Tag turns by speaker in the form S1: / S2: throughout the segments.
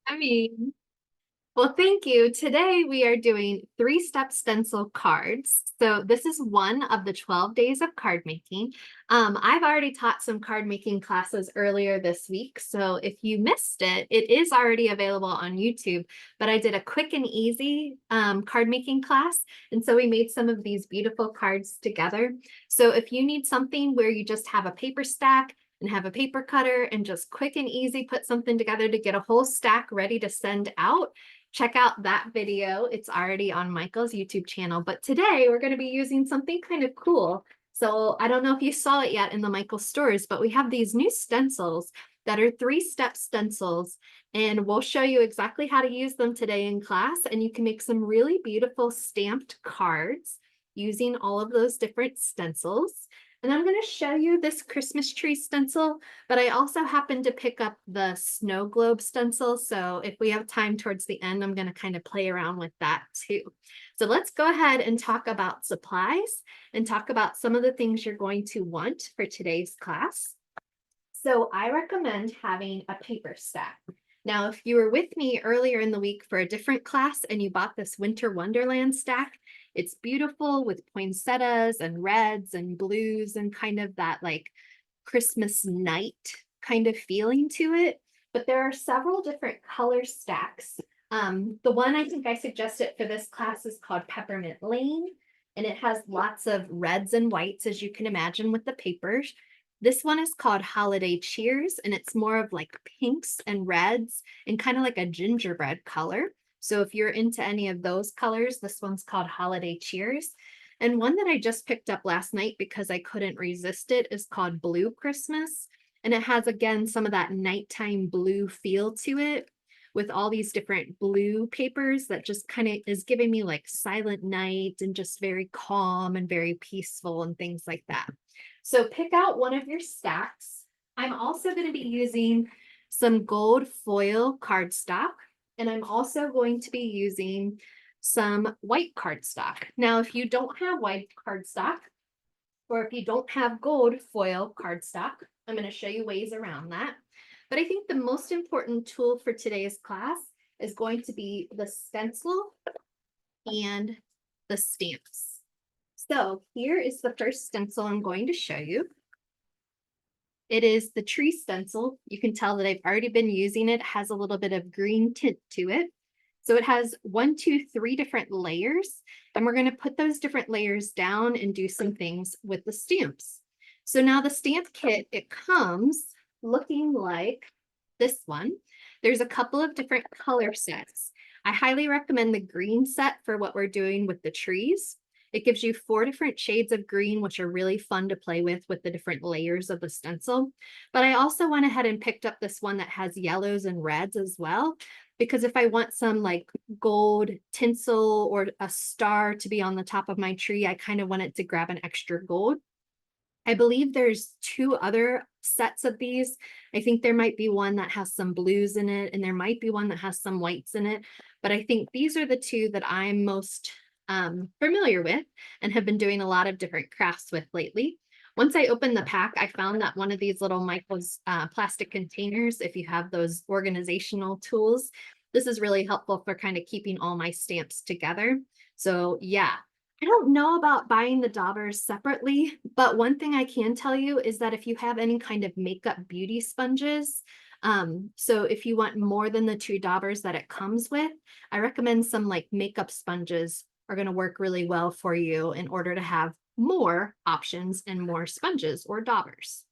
S1: I mean, well, thank you. Today we are doing three-step stencil cards. So this is one of the 12 days of card making. I've already taught some card making classes earlier this week. So if you missed it, it is already available on YouTube, but I did a quick and easy card making class. And so we made some of these beautiful cards together. So if you need something where you just have a paper stack and have a paper cutter and just quick and easy put something together to get a whole stack ready to send out, check out that video. It's already on Michael's YouTube channel. But today we're going to be using something kind of cool. So I don't know if you saw it yet in the Michael stores, but we have these new stencils that are three-step stencils. And we'll show you exactly how to use them today in class. And you can make some really beautiful stamped cards using all of those different stencils. And I'm going to show you this Christmas tree stencil, but I also happened to pick up the snow globe stencil. So if we have time towards the end, I'm going to kind of play around with that too. So let's go ahead and talk about supplies and talk about some of the things you're going to want for today's class. So I recommend having a paper stack. Now, if you were with me earlier in the week for a different class and you bought this Winter Wonderland stack, it's beautiful with poinsettias and reds and blues and kind of that like Christmas night kind of feeling to it. But there are several different color stacks. The one I think I suggested for this class is called Peppermint Lane, and it has lots of reds and whites, as you can imagine, with the papers. This one is called Holiday Cheers, and it's more of like pinks and reds and kind of like a gingerbread color. So if you're into any of those colors, this one's called Holiday Cheers. And one that I just picked up last night because I couldn't resist it is called Blue Christmas. And it has, again, some of that nighttime blue feel to it with all these different blue papers that just kind of is giving me like silent night and just very calm and very peaceful and things like that. So pick out one of your stacks. I'm also going to be using some gold foil cardstock, and I'm also going to be using some white cardstock. Now, if you don't have white cardstock, or if you don't have gold foil cardstock, I'm going to show you ways around that. But I think the most important tool for today's class is going to be the stencil and the stamps. So here is the first stencil I'm going to show you. It is the tree stencil. You can tell that I've already been using it. It has a little bit of green tint to it. So it has 1, 2, 3 different layers, and we're going to put those different layers down and do some things with the stamps. So now the stamp kit, it comes looking like this one. There's a couple of different color sets. I highly recommend the green set for what we're doing with the trees. It gives you 4 different shades of green, which are really fun to play with the different layers of the stencil. But I also went ahead and picked up this one that has yellows and reds as well, because if I want some like gold tinsel or a star to be on the top of my tree, I kind of want it to grab an extra gold. I believe there's 2 other sets of these. I think there might be one that has some blues in it, and there might be one that has some whites in it. But I think these are the 2 that I'm most familiar with and have been doing a lot of different crafts with lately. Once I opened the pack, I found that one of these little Michael's plastic containers, if you have those organizational tools, this is really helpful for kind of keeping all my stamps together. So yeah, I don't know about buying the daubers separately, but one thing I can tell you is that if you have any kind of makeup beauty sponges, so if you want more than the 2 daubers that it comes with, I recommend some like makeup sponges are going to work really well for you in order to have more options and more sponges or daubers.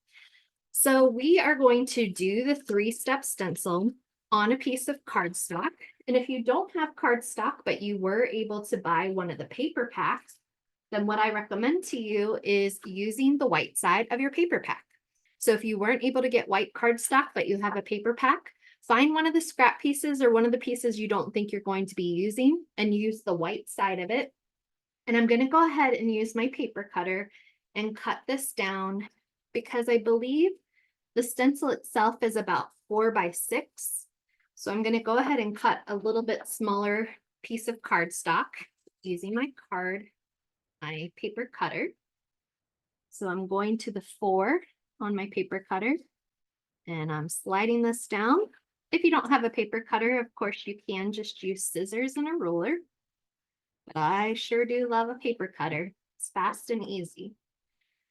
S1: So we are going to do the 3-step stencil on a piece of cardstock. And if you don't have cardstock, but you were able to buy one of the paper packs, then what I recommend to you is using the white side of your paper pack. So if you weren't able to get white cardstock, but you have a paper pack, find one of the scrap pieces or one of the pieces you don't think you're going to be using and use the white side of it. And I'm going to go ahead and use my paper cutter and cut this down because I believe the stencil itself is about 4 by 6. So I'm going to go ahead and cut a little bit smaller piece of cardstock using my paper cutter. So I'm going to the 4 on my paper cutter and I'm sliding this down. If you don't have a paper cutter, of course, you can just use scissors and a ruler. But I sure do love a paper cutter. It's fast and easy.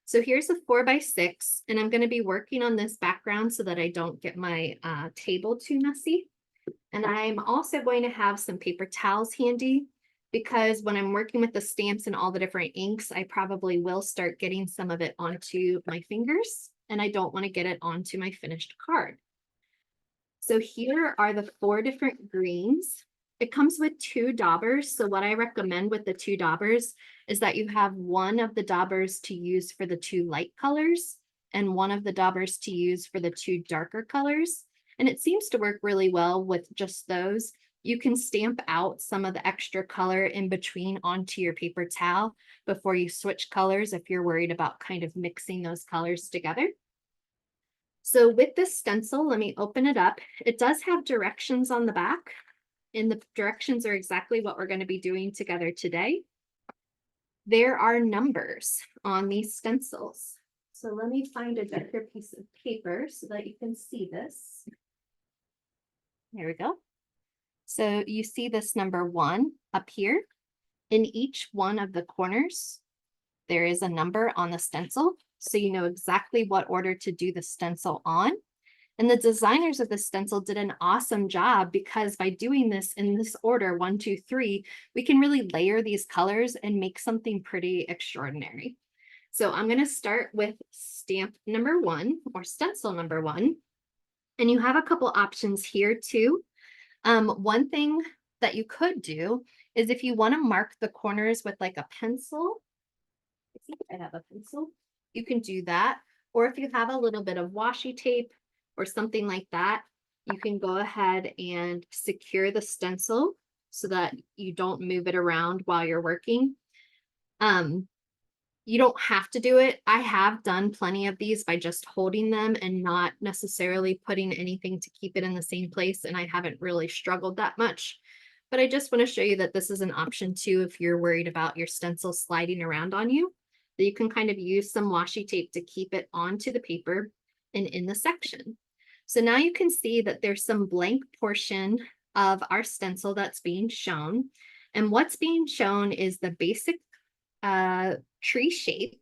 S1: So here's a 4x6, and I'm going to be working on this background so that I don't get my table too messy. And I'm also going to have some paper towels handy because when I'm working with the stamps and all the different inks, I probably will start getting some of it onto my fingers, and I don't want to get it onto my finished card. So here are the 4 different greens. It comes with 2 daubers. So what I recommend with the 2 daubers is that you have one of the daubers to use for the 2 light colors and one of the daubers to use for the 2 darker colors. And it seems to work really well with just those. You can stamp out some of the extra color in between onto your paper towel before you switch colors if you're worried about kind of mixing those colors together. So with this stencil, let me open it up. It does have directions on the back, and the directions are exactly what we're going to be doing together today. There are numbers on these stencils. So let me find a darker piece of paper so that you can see this. There we go. So you see this number 1 up here. In each one of the corners, there is a number on the stencil, so you know exactly what order to do the stencil on. And the designers of the stencil did an awesome job because by doing this in this order, 1, 2, 3, we can really layer these colors and make something pretty extraordinary. So I'm going to start with stamp number 1 or stencil number 1. And you have a couple options here too. One thing that you could do is if you want to mark the corners with like a pencil, I think I have a pencil, you can do that. Or if you have a little bit of washi tape or something like that, you can go ahead and secure the stencil so that you don't move it around while you're working. You don't have to do it. I have done plenty of these by just holding them and not necessarily putting anything to keep it in the same place, and I haven't really struggled that much. But I just want to show you that this is an option too if you're worried about your stencil sliding around on you, that you can kind of use some washi tape to keep it onto the paper and in the section. So now you can see that there's some blank portion of our stencil that's being shown. And what's being shown is the basic tree shape.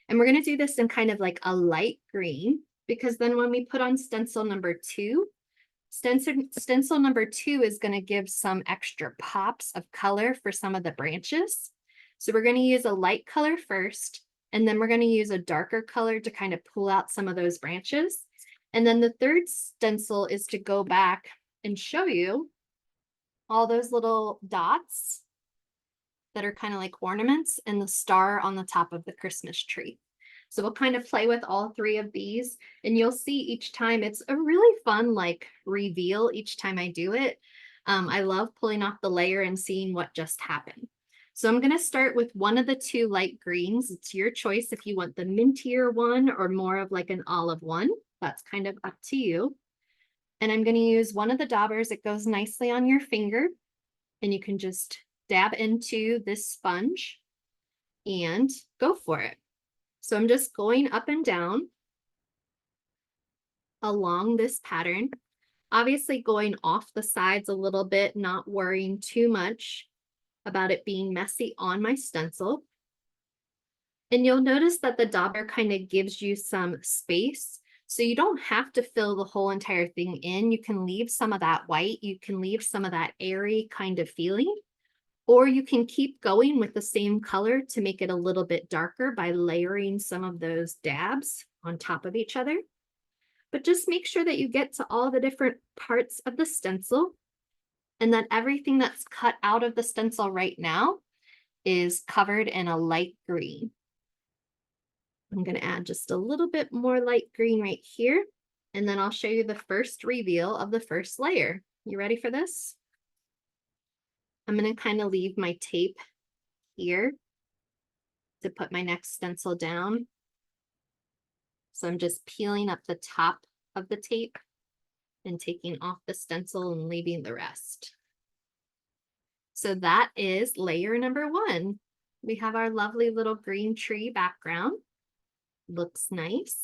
S1: And we're going to do this in kind of like a light green, because then when we put on stencil number 2, stencil number 2 is going to give some extra pops of color for some of the branches. So we're going to use a light color first, and then we're going to use a darker color to kind of pull out some of those branches. And then the third stencil is to go back and show you all those little dots that are kind of like ornaments and the star on the top of the Christmas tree. So we'll kind of play with all 3 of these, and you'll see each time it's a really fun like reveal each time I do it. I love pulling off the layer and seeing what just happened. So I'm going to start with one of the 2 light greens. It's your choice if you want the mintier one or more of like an olive one. That's kind of up to you. And I'm going to use one of the daubers. It goes nicely on your finger, and you can just dab into this sponge and go for it. So I'm just going up and down along this pattern, obviously going off the sides a little bit, not worrying too much about it being messy on my stencil. And you'll notice that the dauber kind of gives you some space. So you don't have to fill the whole entire thing in. You can leave some of that white. You can leave some of that airy kind of feeling. Or you can keep going with the same color to make it a little bit darker by layering some of those dabs on top of each other. But just make sure that you get to all the different parts of the stencil and that everything that's cut out of the stencil right now is covered in a light green. I'm going to add just a little bit more light green right here, and then I'll show you the first reveal of the first layer. You ready for this? I'm going to kind of leave my tape here to put my next stencil down. So I'm just peeling up the top of the tape and taking off the stencil and leaving the rest. So that is layer number 1. We have our lovely little green tree background. Looks nice.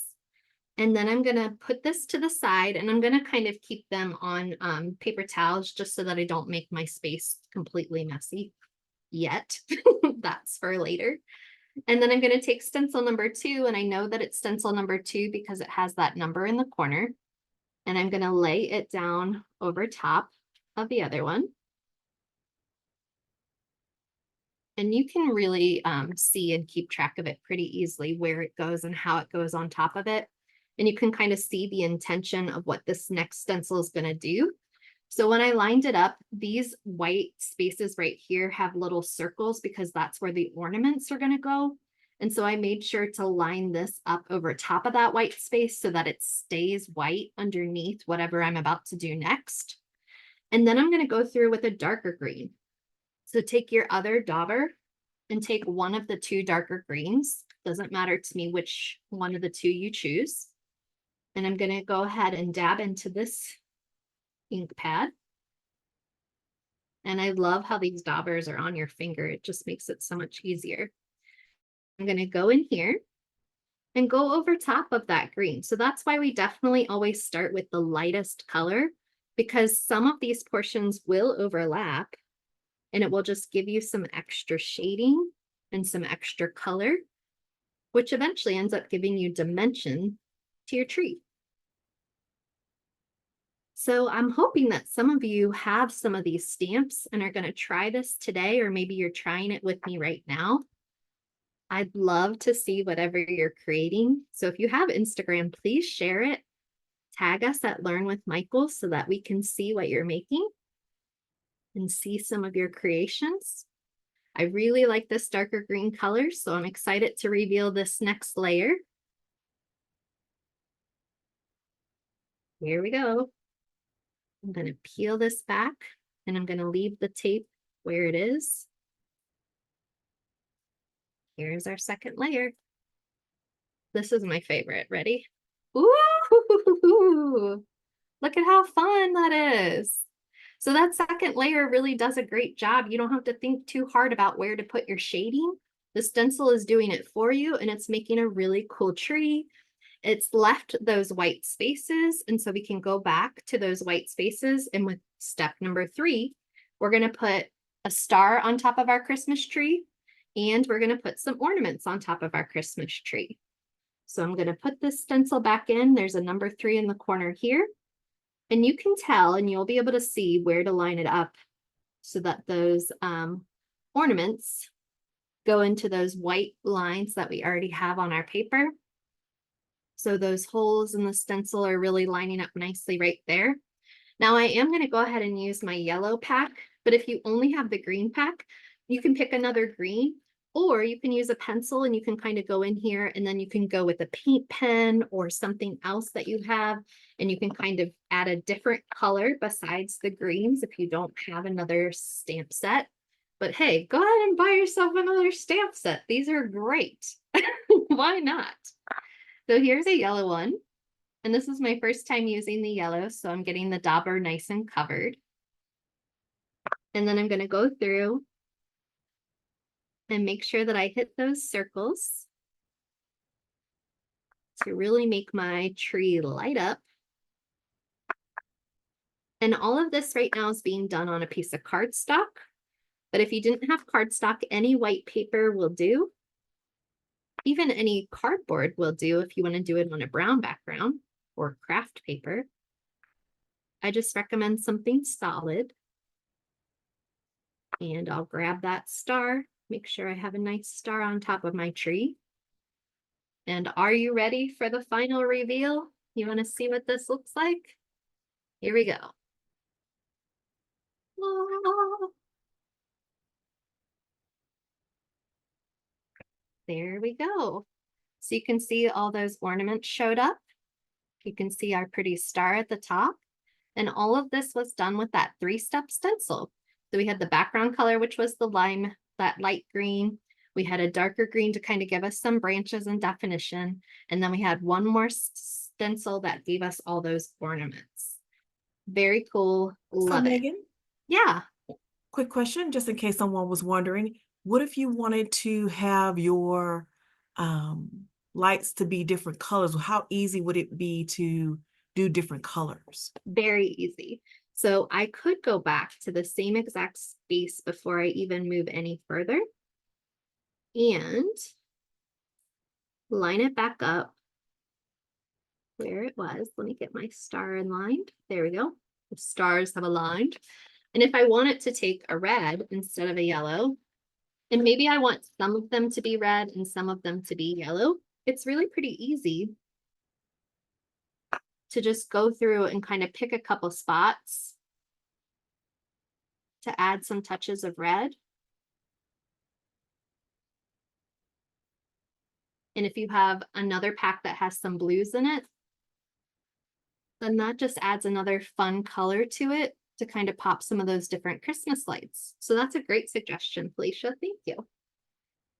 S1: And then I'm gonna put this to the side and I'm gonna kind of keep them on paper towels just so that I don't make my space completely messy yet. That's for later. And then I'm gonna take stencil number 2, and I know that it's stencil number 2 because it has that number in the corner. And I'm gonna lay it down over top of the other one. And you can really see and keep track of it pretty easily where it goes and how it goes on top of it. And you can kind of see the intention of what this next stencil is going to do. So when I lined it up, these white spaces right here have little circles because that's where the ornaments are going to go. And so I made sure to line this up over top of that white space so that it stays white underneath whatever I'm about to do next. And then I'm going to go through with a darker green. So take your other dauber and take one of the 2 darker greens. Doesn't matter to me which one of the 2 you choose. And I'm going to go ahead and dab into this ink pad. And I love how these daubers are on your finger. It just makes it so much easier. I'm going to go in here and go over top of that green. So that's why we definitely always start with the lightest color, because some of these portions will overlap. And it will just give you some extra shading and some extra color, which eventually ends up giving you dimension to your tree. So I'm hoping that some of you have some of these stamps and are going to try this today, or maybe you're trying it with me right now. I'd love to see whatever you're creating. So if you have Instagram, please share it. Tag us at Learn with Michael so that we can see what you're making and see some of your creations. I really like this darker green color, so I'm excited to reveal this next layer. Here we go. I'm going to peel this back and I'm going to leave the tape where it is. Here's our second layer. This is my favorite. Ready? Ooh, look at how fun that is. So that second layer really does a great job. You don't have to think too hard about where to put your shading. The stencil is doing it for you, and it's making a really cool tree. It's left those white spaces, and so we can go back to those white spaces. And with step number 3, we're going to put a star on top of our Christmas tree, and we're going to put some ornaments on top of our Christmas tree. So I'm going to put this stencil back in. There's a number 3 in the corner here. And you can tell, and you'll be able to see where to line it up so that those ornaments go into those white lines that we already have on our paper. So those holes in the stencil are really lining up nicely right there. Now I am going to go ahead and use my yellow pack, but if you only have the green pack, you can pick another green, or you can use a pencil and you can kind of go in here and then you can go with a paint pen or something else that you have, and you can kind of add a different color besides the greens if you don't have another stamp set. But hey, go ahead and buy yourself another stamp set. These are great. Why not? So here's a yellow one. And this is my first time using the yellow, so I'm getting the dauber nice and covered. And then I'm going to go through and make sure that I hit those circles to really make my tree light up. And all of this right now is being done on a piece of cardstock. But if you didn't have cardstock, any white paper will do. Even any cardboard will do if you want to do it on a brown background or craft paper. I just recommend something solid. And I'll grab that star, make sure I have a nice star on top of my tree. And are you ready for the final reveal? You want to see what this looks like? Here we go. There we go. So you can see all those ornaments showed up. You can see our pretty star at the top. And all of this was done with that 3-step stencil. So we had the background color, which was the lime, that light green. We had a darker green to kind of give us some branches and definition. And then we had one more stencil that gave us all those ornaments. Very cool. Love it.
S2: Megan?
S1: Yeah.
S2: Quick question, just in case someone was wondering. What if you wanted to have your likes to be different colors, how easy would it be to do different colors?
S1: Very easy. So I could go back to the same exact space before I even move any further and line it back up where it was. Let me get my star aligned. There we go. The stars have aligned. And if I want it to take a red instead of a yellow, and maybe I want some of them to be red and some of them to be yellow, it's really pretty easy to just go through and kind of pick a couple spots to add some touches of red. And if you have another pack that has some blues in it, then that just adds another fun color to it to kind of pop some of those different Christmas lights. So that's a great suggestion, Felicia. Thank you.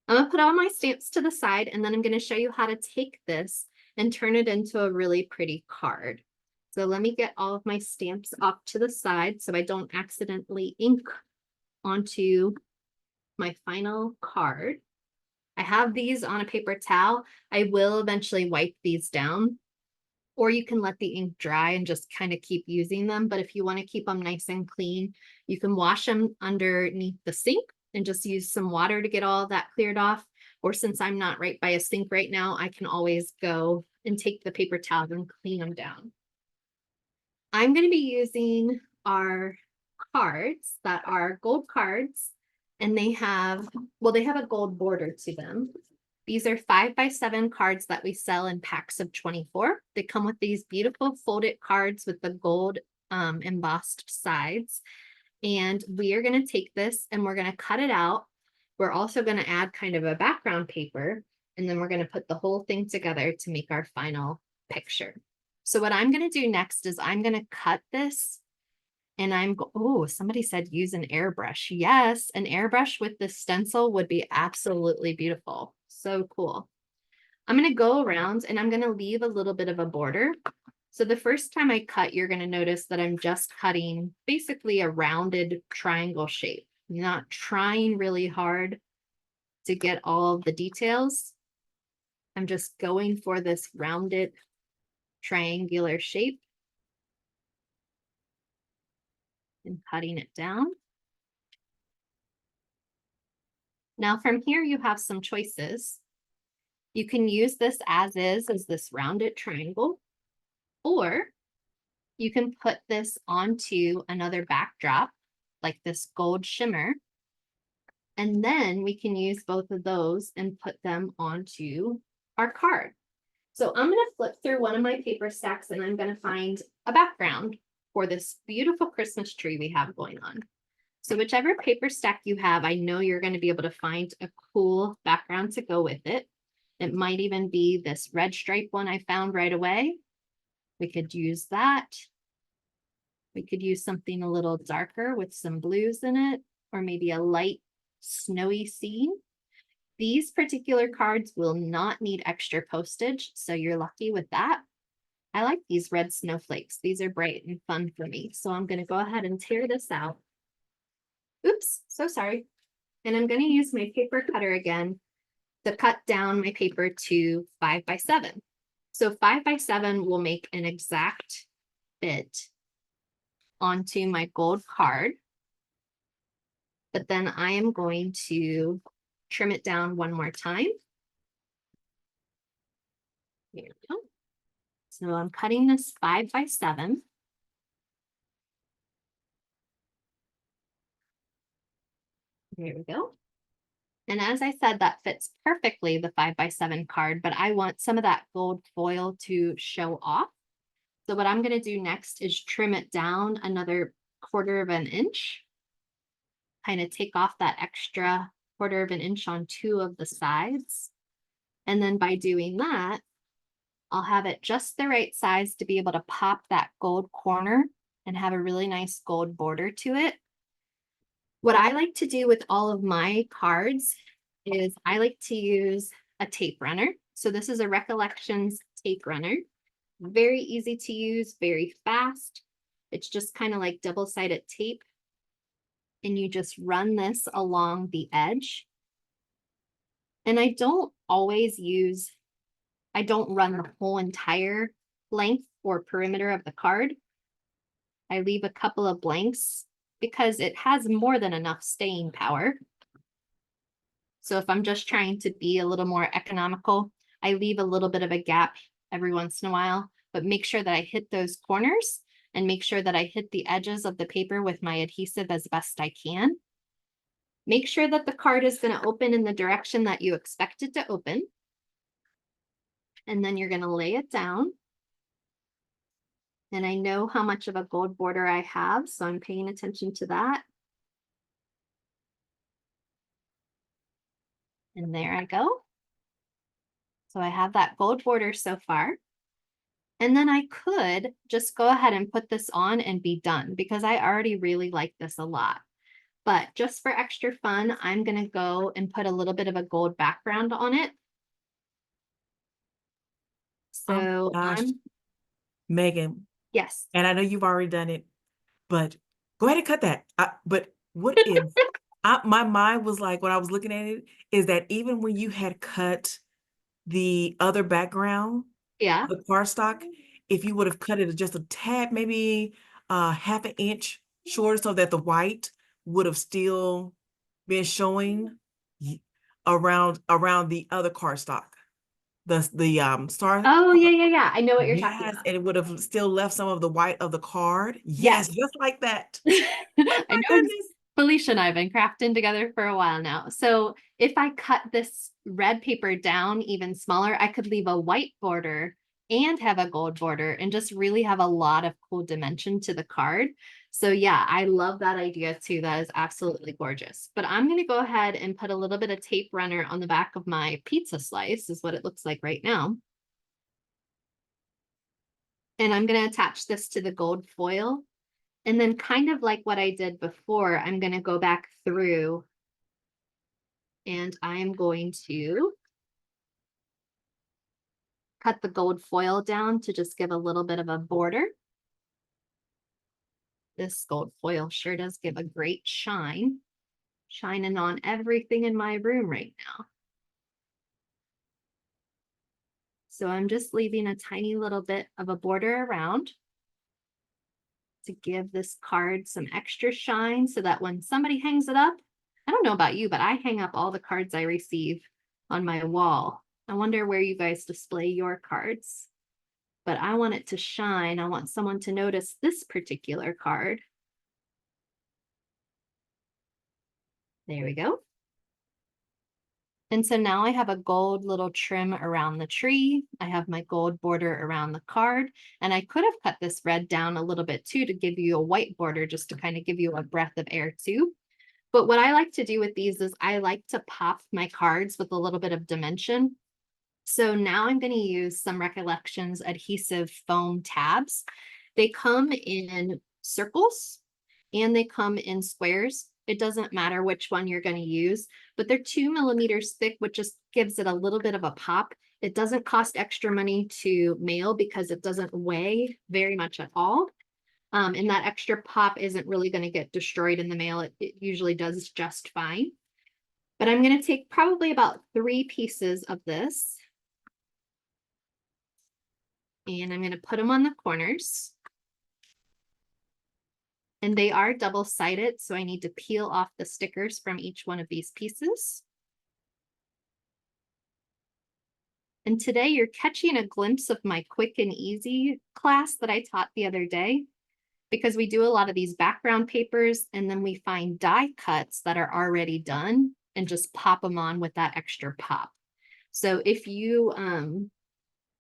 S1: I'm gonna put all my stamps to the side, and then I'm gonna show you how to take this and turn it into a really pretty card. So let me get all of my stamps off to the side so I don't accidentally ink onto my final card. I have these on a paper towel. I will eventually wipe these down, or you can let the ink dry and just kind of keep using them. But if you want to keep them nice and clean, you can wash them underneath the sink and just use some water to get all that cleared off. Or since I'm not right by a sink right now, I can always go and take the paper towel and clean them down. I'm going to be using our cards that are gold cards, and they have a gold border to them. These are 5x7 cards that we sell in packs of 24. They come with these beautiful folded cards with the gold embossed sides. And we are going to take this and we're going to cut it out. We're also going to add kind of a background paper, and then we're going to put the whole thing together to make our final picture. So what I'm going to do next is I'm going to cut this, and oh, somebody said use an airbrush. Yes, an airbrush with this stencil would be absolutely beautiful. So cool. I'm going to go around and I'm going to leave a little bit of a border. So the first time I cut, you're going to notice that I'm just cutting basically a rounded triangle shape. I'm not trying really hard to get all of the details. I'm just going for this rounded triangular shape and cutting it down. Now from here, you have some choices. You can use this as this rounded triangle, or you can put this onto another backdrop, like this gold shimmer, and then we can use both of those and put them onto our card. So I'm going to flip through one of my paper stacks and I'm going to find a background for this beautiful Christmas tree we have going on. So whichever paper stack you have, I know you're going to be able to find a cool background to go with it. It might even be this red stripe one I found right away. We could use that. We could use something a little darker with some blues in it, or maybe a light snowy scene. These particular cards will not need extra postage, so you're lucky with that. I like these red snowflakes. These are bright and fun for me. So I'm going to go ahead and tear this out. Oops, so sorry. And I'm going to use my paper cutter again to cut down my paper to 5x7. So 5x7 will make an exact fit onto my gold card. But then I am going to trim it down one more time. Here we go. So I'm cutting this 5x7. There we go. And as I said, that fits perfectly the 5x7 card, but I want some of that gold foil to show off. So what I'm going to do next is trim it down another 1/4 of an inch. Kind of take off that extra 1/4 of an inch on 2 of the sides. And then by doing that, I'll have it just the right size to be able to pop that gold corner and have a really nice gold border to it. What I like to do with all of my cards is I like to use a tape runner. So this is a Recollections tape runner. Very easy to use, very fast. It's just kind of like double-sided tape. And you just run this along the edge. And I don't always use I don't run the whole entire length or perimeter of the card. I leave a couple of blanks because it has more than enough staying power. So if I'm just trying to be a little more economical, I leave a little bit of a gap every once in a while, but make sure that I hit those corners and make sure that I hit the edges of the paper with my adhesive as best I can. Make sure that the card is going to open in the direction that you expect it to open. And then you're going to lay it down. And I know how much of a gold border I have, so I'm paying attention to that. And there I go. So I have that gold border so far. And then I could just go ahead and put this on and be done because I already really like this a lot. But just for extra fun, I'm going to go and put a little bit of a gold background on it.
S2: Oh
S1: So
S2: my gosh, Megan,
S1: yes.
S2: and I know you've already done it, but go ahead and cut that. But what if my mind was like, when I was looking at it, is that even when you had cut the other background,
S1: Yeah.
S2: the cardstock, if you would have cut it just a tad, maybe half an inch shorter so that the white would have still been showing around the other cardstock. The star.
S1: Oh, yeah, yeah, yeah. I know what you're talking
S2: Yes,
S1: about.
S2: and it would have still left some of the white of the card.
S1: Yes.
S2: Yes, just like that. Oh
S1: I
S2: my
S1: know
S2: goodness.
S1: Felicia and I have been crafting together for a while now. So if I cut this red paper down even smaller, I could leave a white border and have a gold border and just really have a lot of cool dimension to the card. So yeah, I love that idea too. That is absolutely gorgeous. But I'm going to go ahead and put a little bit of tape runner on the back of my pizza slice is what it looks like right now. And I'm going to attach this to the gold foil. And then kind of like what I did before, I'm going to go back through and I'm going to cut the gold foil down to just give a little bit of a border. This gold foil sure does give a great shine, shining on everything in my room right now. So I'm just leaving a tiny little bit of a border around to give this card some extra shine so that when somebody hangs it up, I don't know about you, but I hang up all the cards I receive on my wall. I wonder where you guys display your cards, but I want it to shine. I want someone to notice this particular card. There we go. And so now I have a gold little trim around the tree. I have my gold border around the card. And I could have cut this red down a little bit too to give you a white border just to kind of give you a breath of air too. But what I like to do with these is I like to pop my cards with a little bit of dimension. So now I'm going to use some Recollections adhesive foam tabs. They come in circles and they come in squares. It doesn't matter which one you're going to use, but they're 2 millimeters thick, which just gives it a little bit of a pop. It doesn't cost extra money to mail because it doesn't weigh very much at all. And that extra pop isn't really going to get destroyed in the mail. It usually does just fine. But I'm going to take probably about 3 pieces of this. And I'm going to put them on the corners. And they are double-sided, so I need to peel off the stickers from each one of these pieces. And today you're catching a glimpse of my quick and easy class that I taught the other day, because we do a lot of these background papers and then we find die cuts that are already done and just pop them on with that extra pop. So if you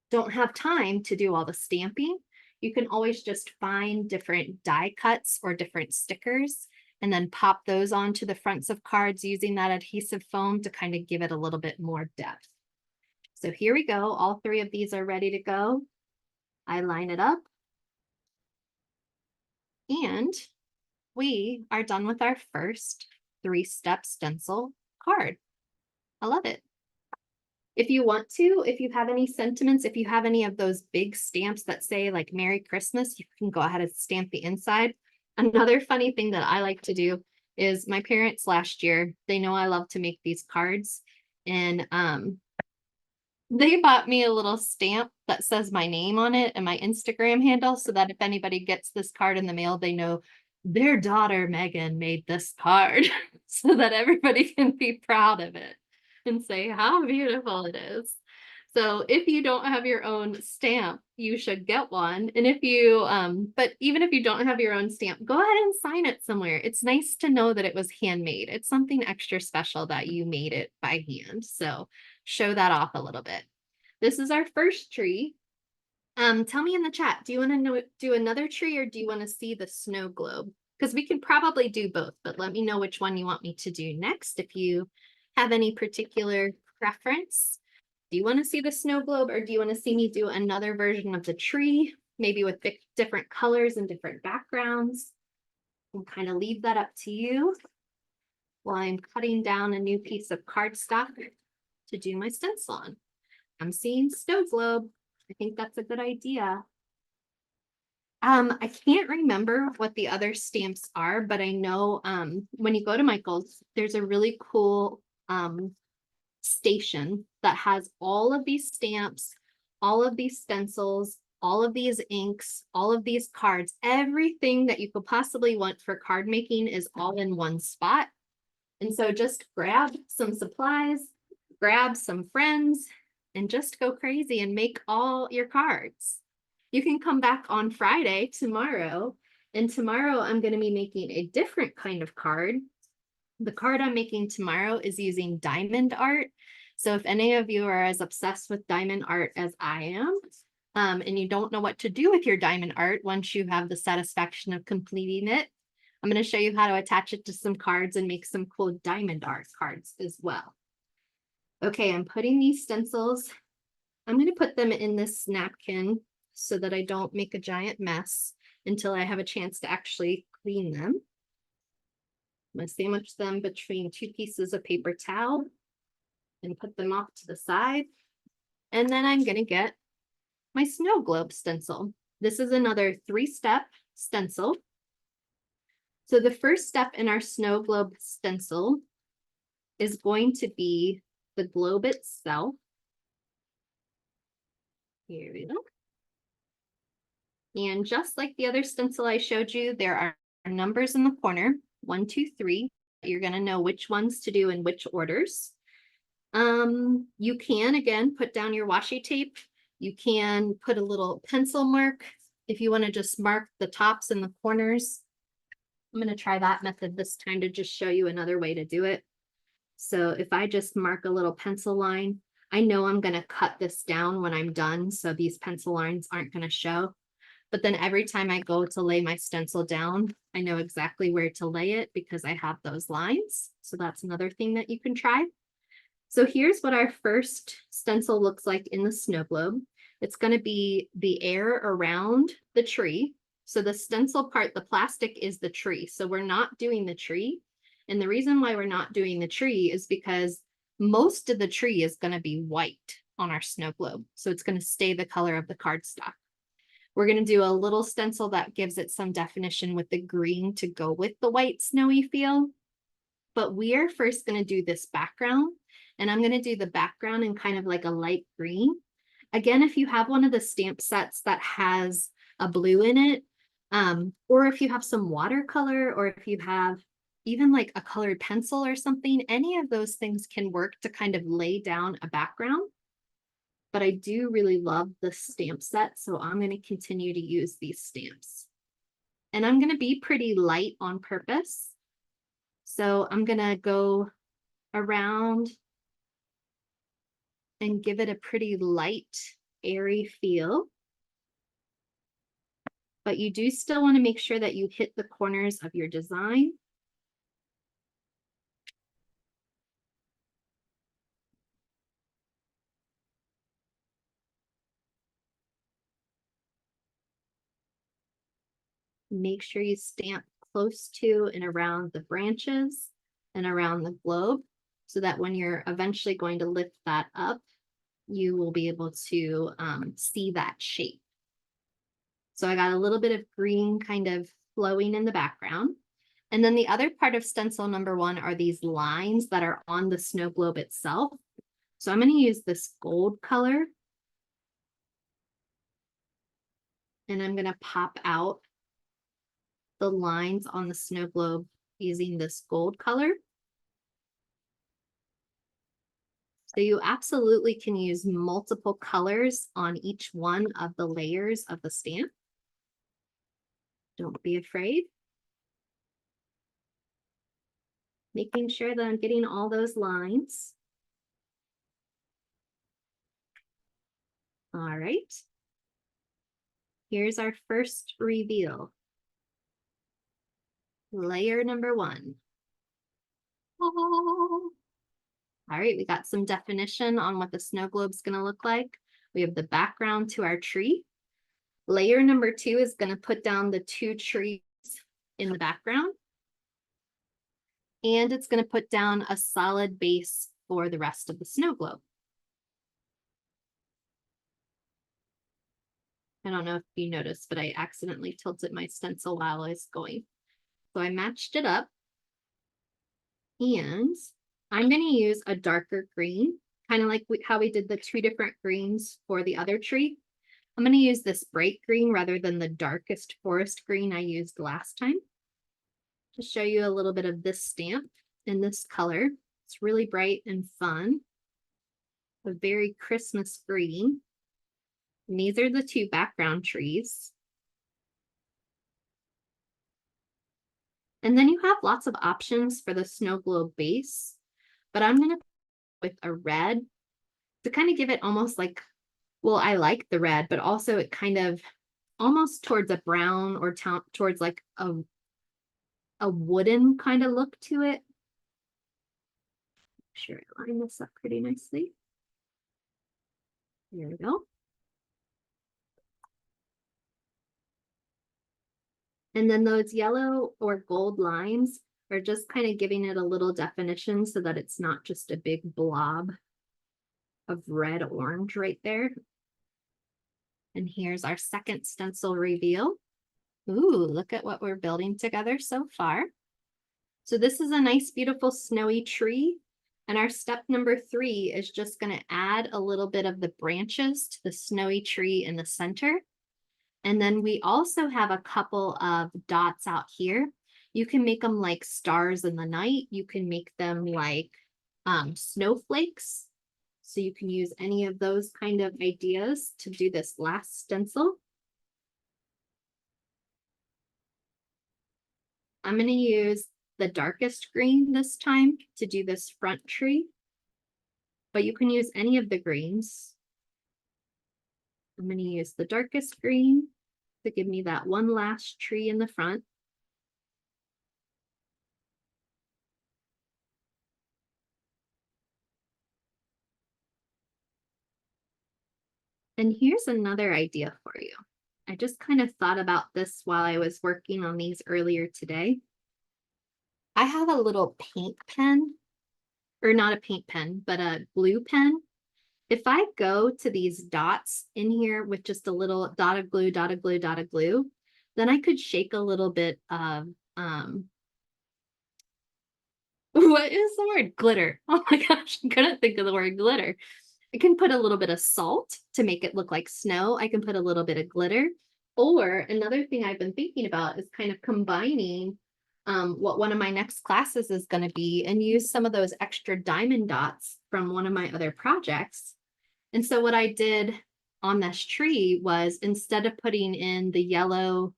S1: don't have time to do all the stamping, you can always just find different die cuts or different stickers and then pop those onto the fronts of cards using that adhesive foam to kind of give it a little bit more depth. So here we go. All 3 of these are ready to go. I line it up. And we are done with our first 3-step stencil card. I love it. If you want to, if you have any sentiments, if you have any of those big stamps that say like Merry Christmas, you can go ahead and stamp the inside. Another funny thing that I like to do is my parents last year, they know I love to make these cards. And They bought me a little stamp that says my name on it and my Instagram handle so that if anybody gets this card in the mail, they know their daughter Megan made this card so that everybody can be proud of it and say how beautiful it is. So if you don't have your own stamp, you should get one. And if you, but even if you don't have your own stamp, go ahead and sign it somewhere. It's nice to know that it was handmade. It's something extra special that you made it by hand. So show that off a little bit. This is our first tree. Tell me in the chat, do you want to do another tree or do you want to see the snow globe? Because we can probably do both, but let me know which one you want me to do next if you have any particular preference. Do you want to see the snow globe or do you want to see me do another version of the tree, maybe with different colors and different backgrounds? I'll kind of leave that up to you while I'm cutting down a new piece of cardstock to do my stencil on. I'm seeing snow globe. I think that's a good idea. I can't remember what the other stamps are, but I know when you go to Michael's, there's a really cool station that has all of these stamps, all of these stencils, all of these inks, all of these cards, everything that you could possibly want for card making is all in one spot. And so just grab some supplies, grab some friends, and just go crazy and make all your cards. You can come back on Friday, tomorrow, and tomorrow I'm going to be making a different kind of card. The card I'm making tomorrow is using diamond art. So if any of you are as obsessed with diamond art as I am, and you don't know what to do with your diamond art once you have the satisfaction of completing it, I'm going to show you how to attach it to some cards and make some cool diamond art cards as well. Okay, I'm putting these stencils, I'm going to put them in this napkin so that I don't make a giant mess until I have a chance to actually clean them. I'm going to sandwich them between two pieces of paper towel and put them off to the side. And then I'm going to get my snow globe stencil. This is another 3-step stencil. So the first step in our snow globe stencil is going to be the globe itself. Here we go. And just like the other stencil I showed you, there are numbers in the corner, 1, 2, 3. You're going to know which ones to do in which orders. You can, again, put down your washi tape. You can put a little pencil mark if you want to just mark the tops and the corners. I'm going to try that method this time to just show you another way to do it. So if I just mark a little pencil line, I know I'm going to cut this down when I'm done, so these pencil lines aren't going to show. But then every time I go to lay my stencil down, I know exactly where to lay it because I have those lines. So that's another thing that you can try. So here's what our first stencil looks like in the snow globe. It's going to be the air around the tree. So the stencil part, the plastic is the tree. So we're not doing the tree. And the reason why we're not doing the tree is because most of the tree is going to be white on our snow globe. So it's going to stay the color of the cardstock. We're going to do a little stencil that gives it some definition with the green to go with the white snowy feel. But we are first going to do this background, and I'm going to do the background in kind of like a light green. Again, if you have one of the stamp sets that has a blue in it, or if you have some watercolor, or if you have even like a colored pencil or something, any of those things can work to kind of lay down a background. But I do really love the stamp set, so I'm going to continue to use these stamps. And I'm going to be pretty light on purpose. So I'm going to go around and give it a pretty light, airy feel. But you do still want to make sure that you hit the corners of your design. Make sure you stamp close to and around the branches and around the globe so that when you're eventually going to lift that up, you will be able to see that shape. So I got a little bit of green kind of flowing in the background. And then the other part of stencil number 1 are these lines that are on the snow globe itself. So I'm going to use this gold color. And I'm going to pop out the lines on the snow globe using this gold color. So you absolutely can use multiple colors on each one of the layers of the stamp. Don't be afraid. Making sure that I'm getting all those lines. All right. Here's our first reveal. Layer number 1. Oh. All right, we got some definition on what the snow globe's going to look like. We have the background to our tree. Layer number 2 is going to put down the 2 trees in the background. And it's going to put down a solid base for the rest of the snow globe. I don't know if you noticed, but I accidentally tilted my stencil while I was going. So I matched it up. And I'm going to use a darker green, kind of like how we did the 2 different greens for the other tree. I'm going to use this bright green rather than the darkest forest green I used last time. To show you a little bit of this stamp in this color. It's really bright and fun. A very Christmas green. And these are the 2 background trees. And then you have lots of options for the snow globe base, but I'm going to with a red to kind of give it almost like, well, I like the red, but also it kind of almost towards a brown or towards like a wooden kind of look to it. Sure, I line this up pretty nicely. There we go. And then those yellow or gold lines are just kind of giving it a little definition so that it's not just a big blob of red orange right there. And here's our second stencil reveal. Ooh, look at what we're building together so far. So this is a nice, beautiful snowy tree. And our step number 3 is just going to add a little bit of the branches to the snowy tree in the center. And then we also have a couple of dots out here. You can make them like stars in the night. You can make them like snowflakes. So you can use any of those kind of ideas to do this last stencil. I'm going to use the darkest green this time to do this front tree, but you can use any of the greens. I'm going to use the darkest green to give me that one last tree in the front. And here's another idea for you. I just kind of thought about this while I was working on these earlier today. I have a little paint pen, or not a paint pen, but a glue pen. If I go to these dots in here with just a little dot of glue, dot of glue, dot of glue, then I could shake a little bit of, what is the word? Glitter. Oh my gosh, I couldn't think of the word glitter. I can put a little bit of salt to make it look like snow. I can put a little bit of glitter. Or another thing I've been thinking about is kind of combining what one of my next classes is going to be and use some of those extra diamond dots from one of my other projects. And so what I did on this tree was instead of putting in the yellow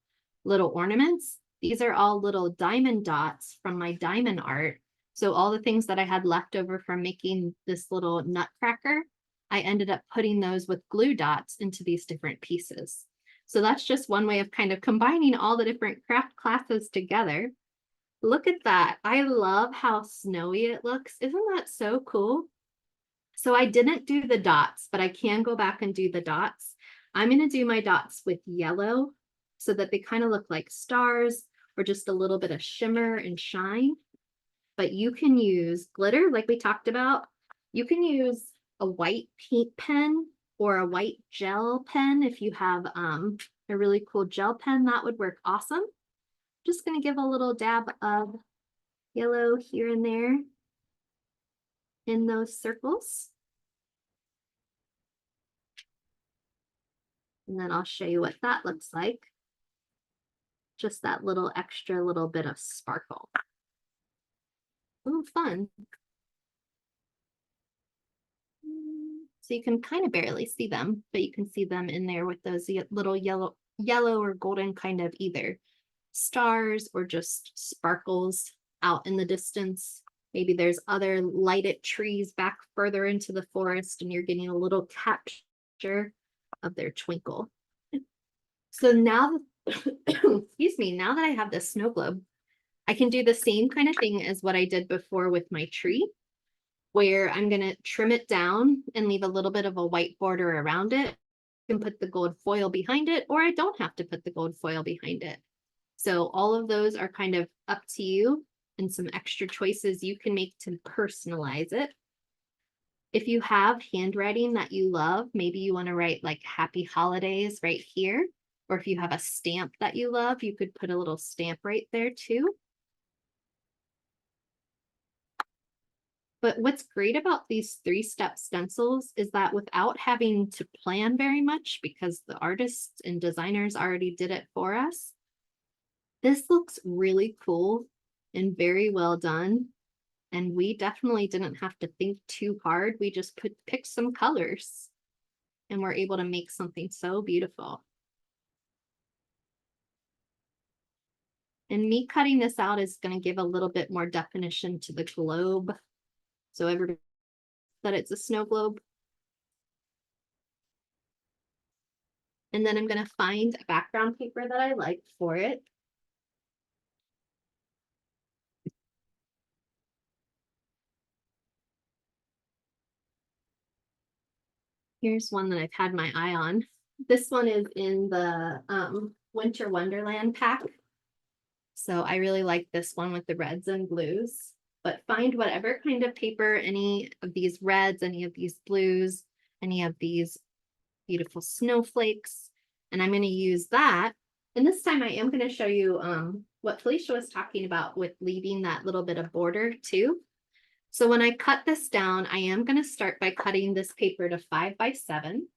S1: little ornaments, these are all little diamond dots from my diamond art. So all the things that I had left over from making this little nutcracker, I ended up putting those with glue dots into these different pieces. So that's just one way of kind of combining all the different craft classes together. Look at that. I love how snowy it looks. Isn't that so cool? So I didn't do the dots, but I can go back and do the dots. I'm going to do my dots with yellow so that they kind of look like stars or just a little bit of shimmer and shine. But you can use glitter like we talked about. You can use a white paint pen or a white gel pen. If you have a really cool gel pen, that would work awesome. Just going to give a little dab of yellow here and there in those circles. And then I'll show you what that looks like. Just that little extra little bit of sparkle. Ooh, fun. So you can kind of barely see them, but you can see them in there with those little yellow or golden kind of either stars or just sparkles out in the distance. Maybe there's other lighted trees back further into the forest and you're getting a little capture of their twinkle. So now, excuse me, now that I have this snow globe, I can do the same kind of thing as what I did before with my tree, where I'm going to trim it down and leave a little bit of a white border around it. I can put the gold foil behind it, or I don't have to put the gold foil behind it. So all of those are kind of up to you and some extra choices you can make to personalize it. If you have handwriting that you love, maybe you want to write like happy holidays right here. Or if you have a stamp that you love, you could put a little stamp right there too. But what's great about these 3-step stencils is that without having to plan very much, because the artists and designers already did it for us, this looks really cool and very well done. And we definitely didn't have to think too hard. We just pick some colors and we're able to make something so beautiful. And me cutting this out is going to give a little bit more definition to the globe. So everybody that it's a snow globe. And then I'm going to find a background paper that I like for it. Here's one that I've had my eye on. This one is in the Winter Wonderland pack. So I really like this one with the reds and blues. But find whatever kind of paper, any of these reds, any of these blues, any of these beautiful snowflakes. And I'm going to use that. And this time I am going to show you what Felicia was talking about with leaving that little bit of border too. So when I cut this down, I am going to start by cutting this paper to 5 by 7.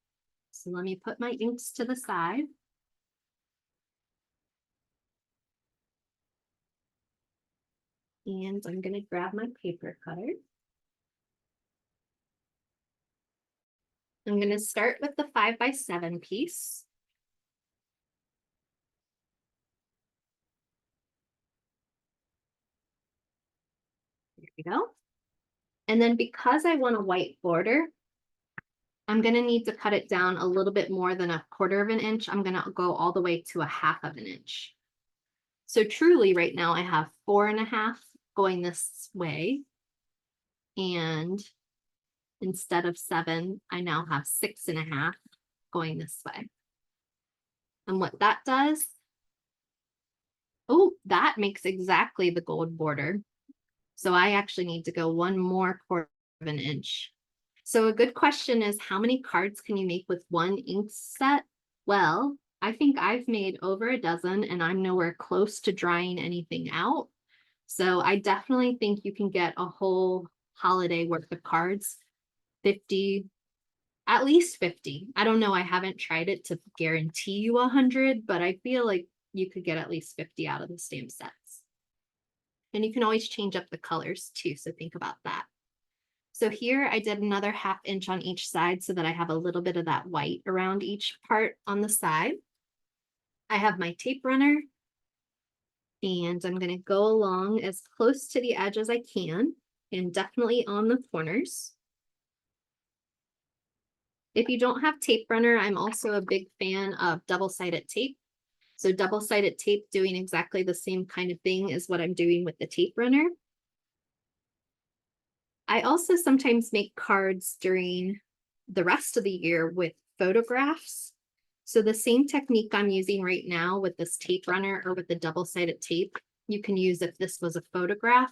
S1: So let me put my inks to the side. And I'm going to grab my paper cutter. I'm going to start with the 5 by 7 piece. There we go. And then because I want a white border, I'm going to need to cut it down a little bit more than 1/4 of an inch. I'm going to go all the way to 1/2 of an inch. So truly right now I have 4.5 going this way. And instead of 7, I now have 6.5 going this way. And what that does, oh, that makes exactly the gold border. So I actually need to go 1 more 1/4 of an inch. So a good question is, how many cards can you make with 1 ink set? Well, I think I've made over a dozen and I'm nowhere close to drying anything out. So I definitely think you can get a whole holiday worth of cards, 50, at least 50. I don't know, I haven't tried it to guarantee you 100, but I feel like you could get at least 50 out of the stamp sets. And you can always change up the colors too, so think about that. So here I did another 1/2 inch on each side so that I have a little bit of that white around each part on the side. I have my tape runner and I'm going to go along as close to the edge as I can and definitely on the corners. If you don't have tape runner, I'm also a big fan of double-sided tape. So double-sided tape doing exactly the same kind of thing as what I'm doing with the tape runner. I also sometimes make cards during the rest of the year with photographs. So the same technique I'm using right now with this tape runner or with the double-sided tape, you can use if this was a photograph,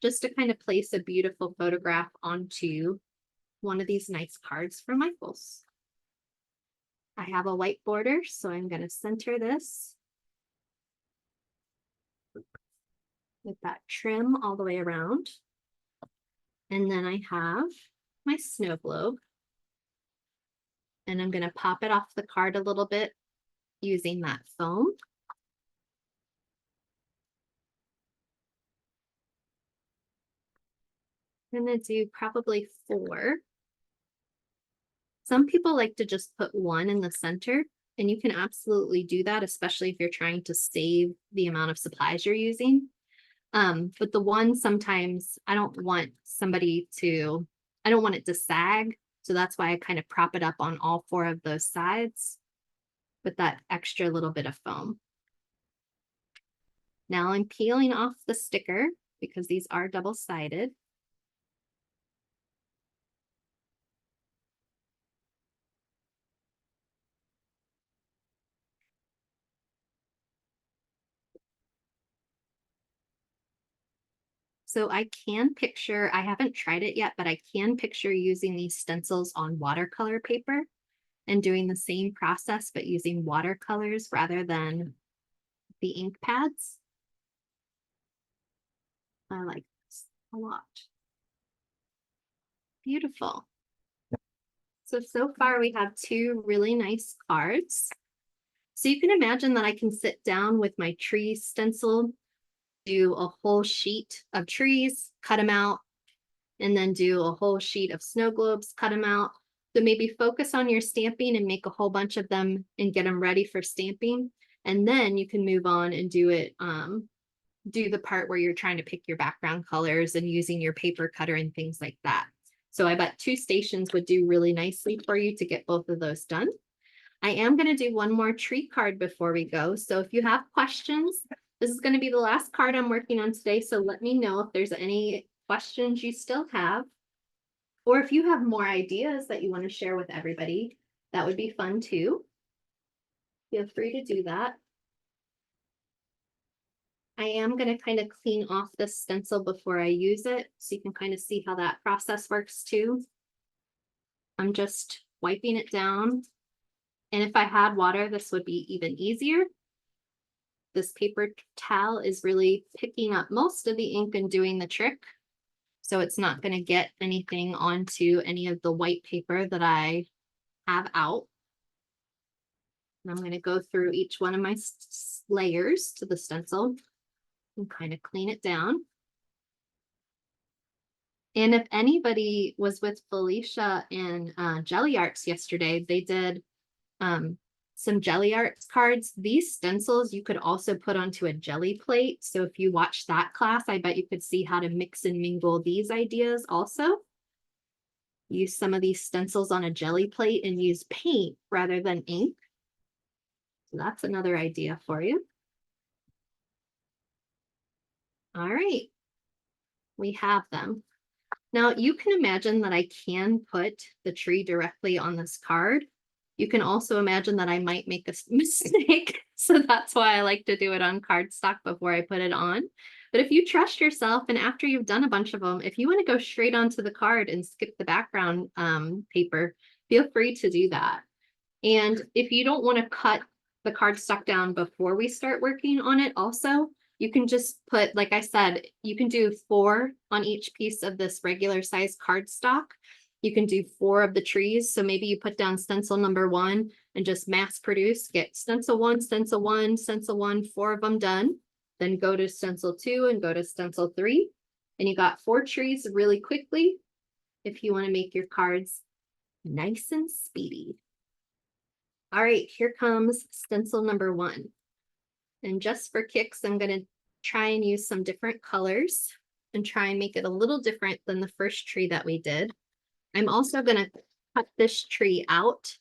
S1: just to kind of place a beautiful photograph onto one of these nice cards for Michael's. I have a white border, so I'm going to center this with that trim all the way around. And then I have my snow globe. And I'm going to pop it off the card a little bit using that foam. I'm going to do probably 4. Some people like to just put 1 in the center, and you can absolutely do that, especially if you're trying to save the amount of supplies you're using. But the 1, sometimes I don't want it to sag. So that's why I kind of prop it up on all 4 of those sides with that extra little bit of foam. Now I'm peeling off the sticker because these are double-sided. So I haven't tried it yet, but I can picture using these stencils on watercolor paper and doing the same process, but using watercolors rather than the ink pads. I like this a lot. Beautiful. So far we have 2 really nice cards. So you can imagine that I can sit down with my tree stencil, do a whole sheet of trees, cut them out, and then do a whole sheet of snow globes, cut them out. So maybe focus on your stamping and make a whole bunch of them and get them ready for stamping. And then you can move on and do the part where you're trying to pick your background colors and using your paper cutter and things like that. So I bet 2 stations would do really nicely for you to get both of those done. I am going to do one more tree card before we go. So if you have questions, this is going to be the last card I'm working on today. So let me know if there's any questions you still have, or if you have more ideas that you want to share with everybody, that would be fun too. Feel free to do that. I am going to kind of clean off this stencil before I use it, so you can kind of see how that process works too. I'm just wiping it down. And if I had water, this would be even easier. This paper towel is really picking up most of the ink and doing the trick. So it's not going to get anything onto any of the white paper that I have out. And I'm going to go through each one of my layers to the stencil and kind of clean it down. And if anybody was with Felicia and Jelly Arts yesterday, they did some Jelly Arts cards. These stencils you could also put onto a jelly plate. So if you watch that class, I bet you could see how to mix and mingle these ideas also. Use some of these stencils on a jelly plate and use paint rather than ink. So that's another idea for you. All right, we have them. Now you can imagine that I can put the tree directly on this card. You can also imagine that I might make a mistake. So that's why I like to do it on cardstock before I put it on. But if you trust yourself, and after you've done a bunch of them, if you want to go straight onto the card and skip the background paper, feel free to do that. And if you don't want to cut the cardstock down before we start working on it also, you can just put, like I said, you can do 4 on each piece of this regular size cardstock. You can do 4 of the trees. So maybe you put down stencil number 1 and just mass produce, get stencil 1, stencil 1, stencil 1, 4 of them done. Then go to stencil 2 and go to stencil 3. And you got 4 trees really quickly if you want to make your cards nice and speedy. All right, here comes stencil number 1. And just for kicks, I'm going to try and use some different colors and try and make it a little different than the first tree that we did. I'm also going to cut this tree out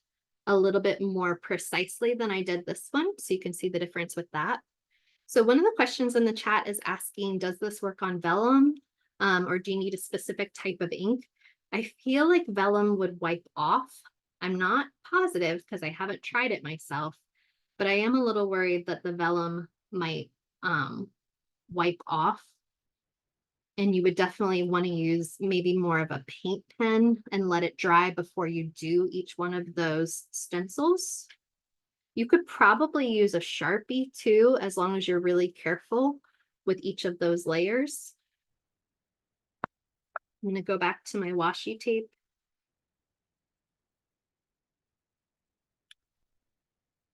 S1: a little bit more precisely than I did this one, so you can see the difference with that. So one of the questions in the chat is asking, does this work on vellum, or do you need a specific type of ink? I feel like vellum would wipe off. I'm not positive because I haven't tried it myself, but I am a little worried that the vellum might wipe off. And you would definitely want to use maybe more of a paint pen and let it dry before you do each one of those stencils. You could probably use a Sharpie too, as long as you're really careful with each of those layers. I'm going to go back to my washi tape.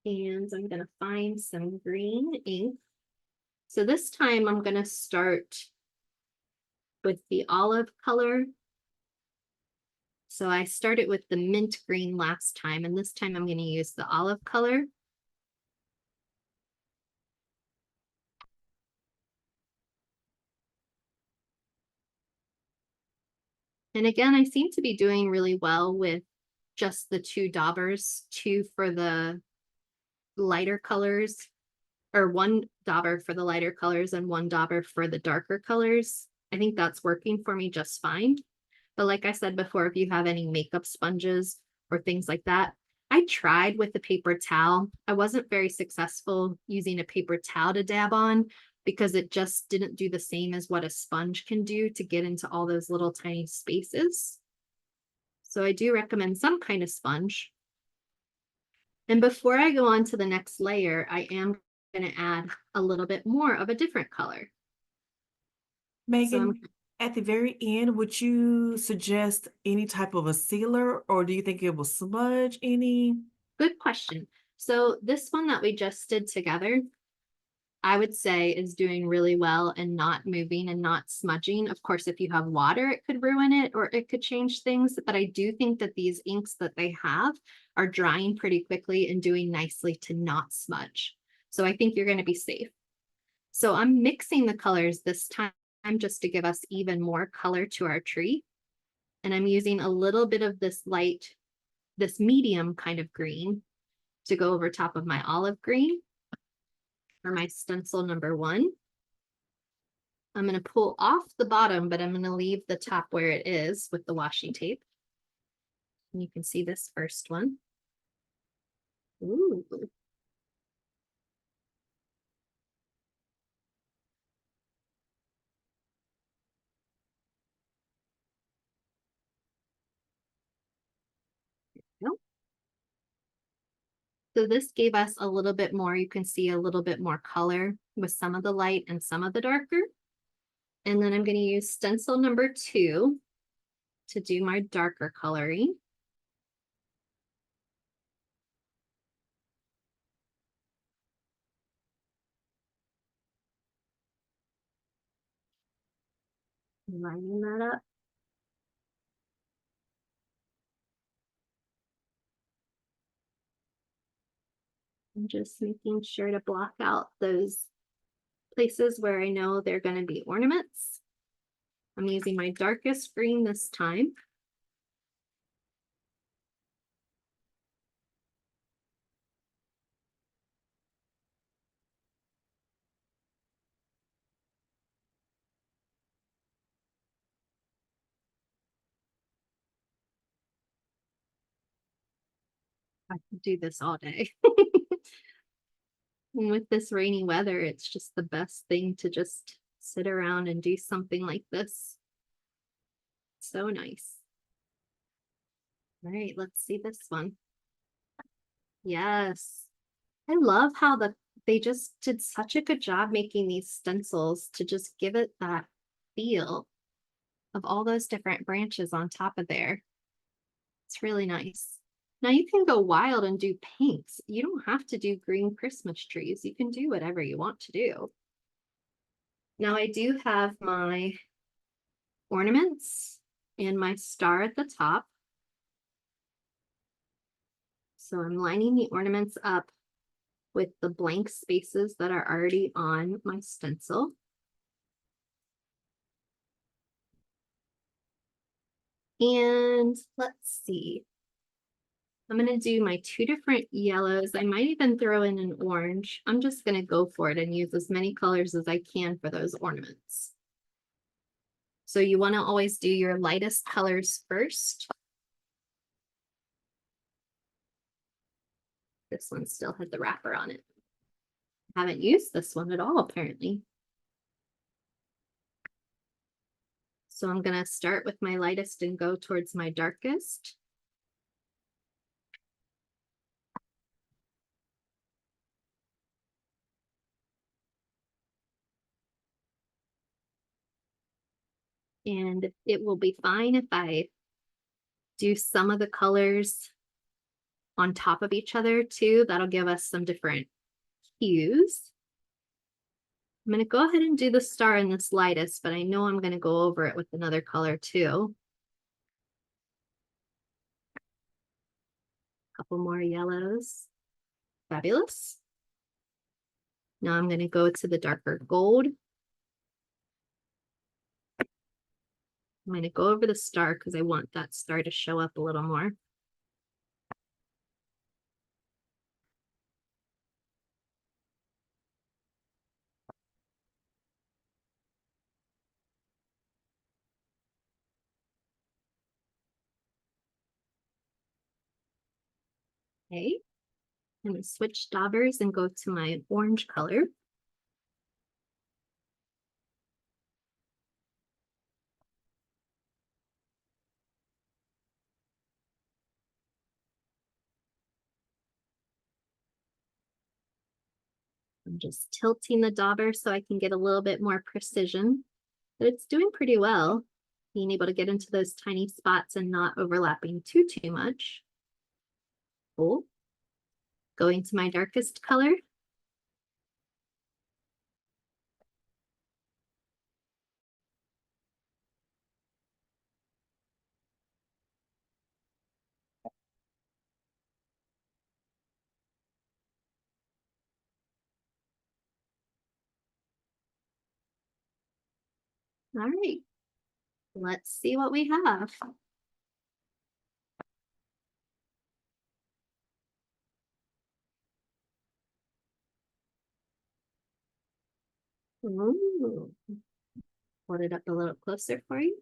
S1: And I'm gonna find some green ink. So this time I'm gonna start with the olive color. So I started with the mint green last time, and this time I'm gonna use the olive color. And again, I seem to be doing really well with just the two daubers, two for the lighter colors, or one dauber for the lighter colors and one dauber for the darker colors. I think that's working for me just fine. But like I said before, if you have any makeup sponges or things like that, I tried with the paper towel. I wasn't very successful using a paper towel to dab on because it just didn't do the same as what a sponge can do to get into all those little tiny spaces. So I do recommend some kind of sponge. And before I go on to the next layer, I am going to add a little bit more of a different color.
S2: Megan, at the very end, would you suggest any type of a sealer, or do you think it will smudge any?
S1: Good question. So this one that we just did together, I would say is doing really well and not moving and not smudging. Of course, if you have water, it could ruin it or it could change things. But I do think that these inks that they have are drying pretty quickly and doing nicely to not smudge. So I think you're going to be safe. So I'm mixing the colors this time just to give us even more color to our tree. And I'm using a little bit of this light, this medium kind of green to go over top of my olive green for my stencil number 1. I'm going to pull off the bottom, but I'm going to leave the top where it is with the washi tape. And you can see this first one. Ooh. Nope. So this gave us a little bit more, you can see a little bit more color with some of the light and some of the darker. And then I'm going to use stencil number 2 to do my darker coloring. Lining that up. I'm just making sure to block out those places where I know they're going to be ornaments. I'm using my darkest green this time. I could do this all day. And with this rainy weather, it's just the best thing to just sit around and do something like this. So nice. All right, let's see this one. Yes. I love how they just did such a good job making these stencils to just give it that feel of all those different branches on top of there. It's really nice. Now you can go wild and do pinks. You don't have to do green Christmas trees. You can do whatever you want to do. Now I do have my ornaments and my star at the top. So I'm lining the ornaments up with the blank spaces that are already on my stencil. And let's see. I'm going to do my 2 different yellows. I might even throw in an orange. I'm just going to go for it and use as many colors as I can for those ornaments. So you want to always do your lightest colors first. This one still had the wrapper on it. Haven't used this one at all, apparently. So I'm going to start with my lightest and go towards my darkest. And it will be fine if I do some of the colors on top of each other too. That'll give us some different hues. I'm going to go ahead and do the star in this lightest, but I know I'm going to go over it with another color too. A couple more yellows. Fabulous. Now I'm going to go to the darker gold. I'm going to go over the star because I want that star to show up a little more. Okay, I'm going to switch daubers and go to my orange color. I'm just tilting the dauber so I can get a little bit more precision, but it's doing pretty well, being able to get into those tiny spots and not overlapping too much. Cool. Going to my darkest color. All right, let's see what we have. Ooh. Hold it up a little closer for you.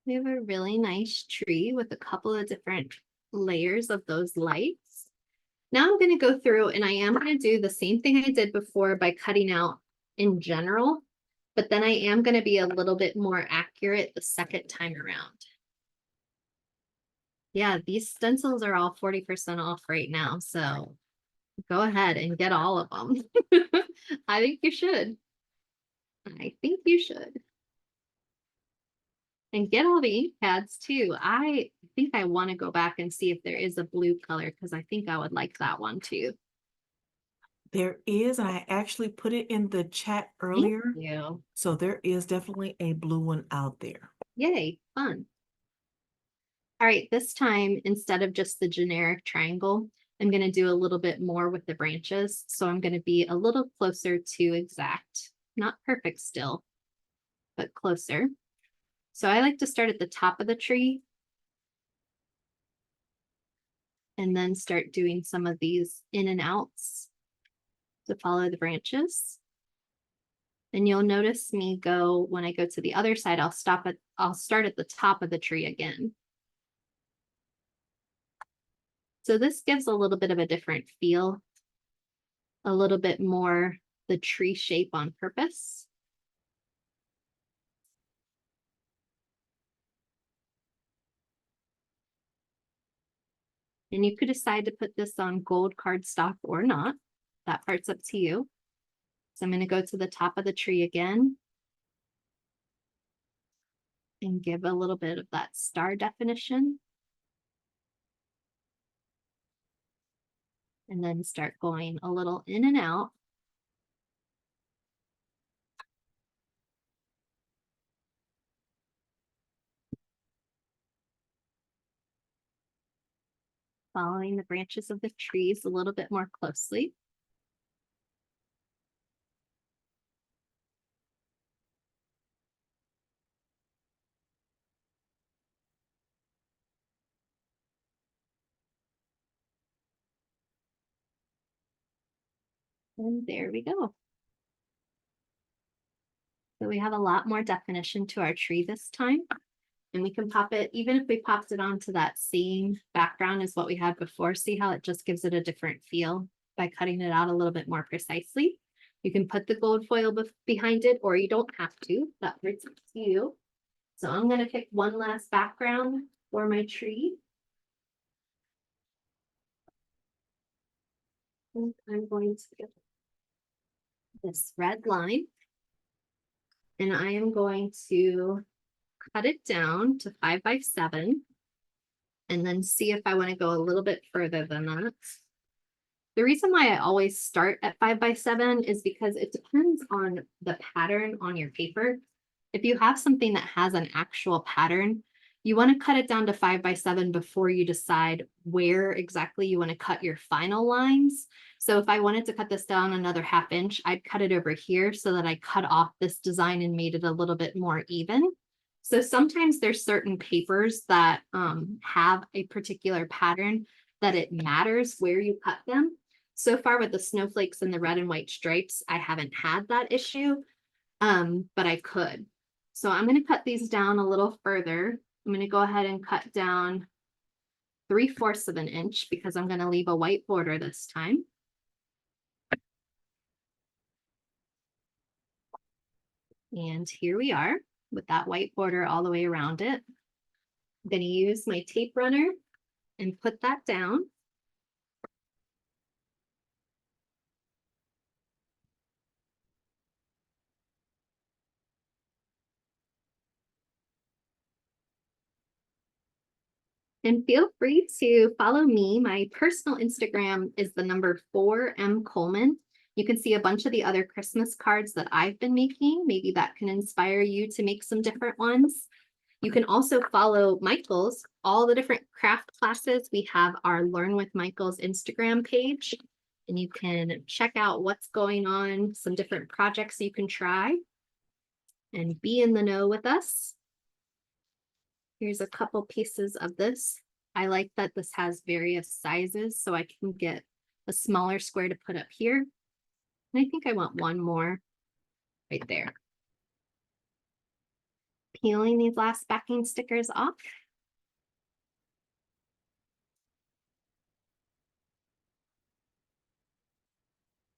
S1: We have a really nice tree with a couple of different layers of those lights. Now I'm going to go through and I am going to do the same thing I did before by cutting out in general, but then I am going to be a little bit more accurate the second time around. Yeah, these stencils are all 40% off right now, so go ahead and get all of them. I think you should. I think you should. And get all the ink pads too. I think I want to go back and see if there is a blue color because I think I would like that one too.
S2: There is, and I actually put it in the chat earlier.
S1: Thank you.
S2: So there is definitely a blue one out there.
S1: Yay, fun. All right, this time, instead of just the generic triangle, I'm going to do a little bit more with the branches. So I'm going to be a little closer to exact, not perfect still, but closer. So I like to start at the top of the tree and then start doing some of these in and outs to follow the branches. And you'll notice me go, when I go to the other side, I'll start at the top of the tree again. So this gives a little bit of a different feel, a little bit more the tree shape on purpose. And you could decide to put this on gold cardstock or not. That part's up to you. So I'm going to go to the top of the tree again and give a little bit of that star definition. And then start going a little in and out. Following the branches of the trees a little bit more closely. And there we go. So we have a lot more definition to our tree this time. And we can pop it, even if we popped it onto that same background as what we had before, see how it just gives it a different feel by cutting it out a little bit more precisely. You can put the gold foil behind it, or you don't have to. That part's up to you. So I'm going to pick one last background for my tree. And I'm going to get this red line. And I am going to cut it down to 5 by 7. and then see if I want to go a little bit further than that. The reason why I always start at 5x7 is because it depends on the pattern on your paper. If you have something that has an actual pattern, you want to cut it down to 5x7 before you decide where exactly you want to cut your final lines. So if I wanted to cut this down another 1/2 inch, I'd cut it over here so that I cut off this design and made it a little bit more even. So sometimes there's certain papers that have a particular pattern that it matters where you cut them. So far with the snowflakes and the red and white stripes, I haven't had that issue, but I could. So I'm going to cut these down a little further. I'm going to go ahead and cut down 3/4 of an inch because I'm going to leave a white border this time. And here we are with that white border all the way around it. I'm going to use my tape runner and put that down. And feel free to follow me. My personal Instagram is the number 4M Coleman. You can see a bunch of the other Christmas cards that I've been making. Maybe that can inspire you to make some different ones. You can also follow Michael's, all the different craft classes. We have our Learn with Michael's Instagram page, and you can check out what's going on, some different projects you can try, and be in the know with us. Here's a couple pieces of this. I like that this has various sizes, so I can get a smaller square to put up here. And I think I want one more right there. Peeling these last backing stickers off.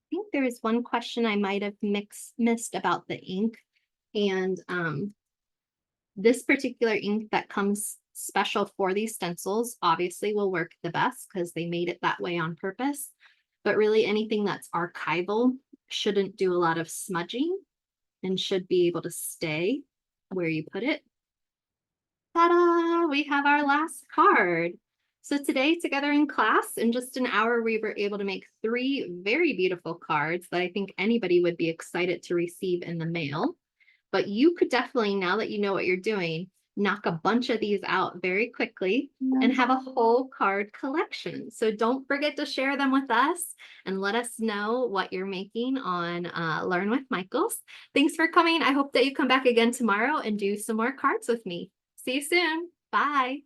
S1: I think there is one question I might have missed about the ink. And this particular ink that comes special for these stencils obviously will work the best because they made it that way on purpose. But really anything that's archival shouldn't do a lot of smudging and should be able to stay where you put it. Ta-da! We have our last card. So today, together in class, in just an hour, we were able to make 3 very beautiful cards that I think anybody would be excited to receive in the mail. But you could definitely, now that you know what you're doing, knock a bunch of these out very quickly and have a whole card collection. So don't forget to share them with us and let us know what you're making on Learn with Michael's. Thanks for coming. I hope that you come back again tomorrow and do some more cards with me. See you soon. Bye.